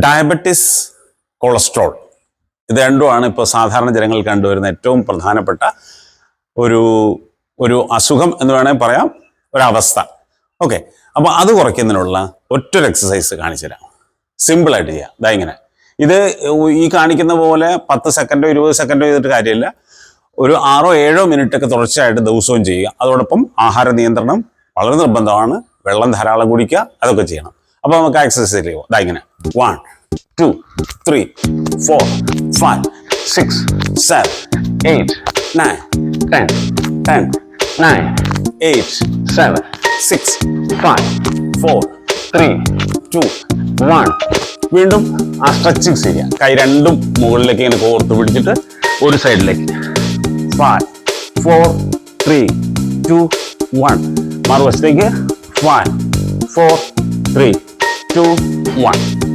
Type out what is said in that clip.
Diabetes, cholesterol, ഇത് രണ്ടുമാണ് ഇപ്പോൾ സാധാരണ ജനങ്ങൾ കണ്ടുവരുന്ന ഏറ്റവും പ്രധാനപ്പെട്ട ഒരു അസുഖം എന്ന് വേണമെങ്കിൽ പറയാം, ഒരവസ്ഥ. ഓക്കെ, അപ്പോൾ അത് കുറയ്ക്കുന്നതിനുള്ള ഒറ്റൊരു എക്സസൈസ് കാണിച്ചു തരാം. സിമ്പിളായിട്ട് ചെയ്യാം. ഇതാ ഇങ്ങനെ. ഇത് ഈ കാണിക്കുന്ന പോലെ 10 സെക്കൻഡോ 20 സെക്കൻഡോ ചെയ്തിട്ട് കാര്യമില്ല. ഒരു 6-7 മിനിറ്റൊക്കെ തുടർച്ചയായിട്ട് ദിവസവും ചെയ്യുക. അതോടൊപ്പം ആഹാര നിയന്ത്രണം വളരെ നിർബന്ധമാണ്. വെള്ളം ധാരാളം കുടിക്കുക, അതൊക്കെ ചെയ്യണം. അപ്പോൾ നമുക്ക് എക്സസൈസ് ചെയ്യുമോ? ഇതാ ഇങ്ങനെ. 1 2 3 4 5 6 7 8 9 10 10 9 8 7 6 5 4 3 2 1. വീണ്ടും ആ സ്ട്രെച്ചിങ് ചെയ്യാം. കൈ രണ്ടും മുകളിലേക്ക് ഇങ്ങനെ കോർത്ത് പിടിച്ചിട്ട് ഒരു സൈഡിലേക്ക്. 5 4 3 2 1. മറുവശത്തേക്ക് 5 4 3 2 1.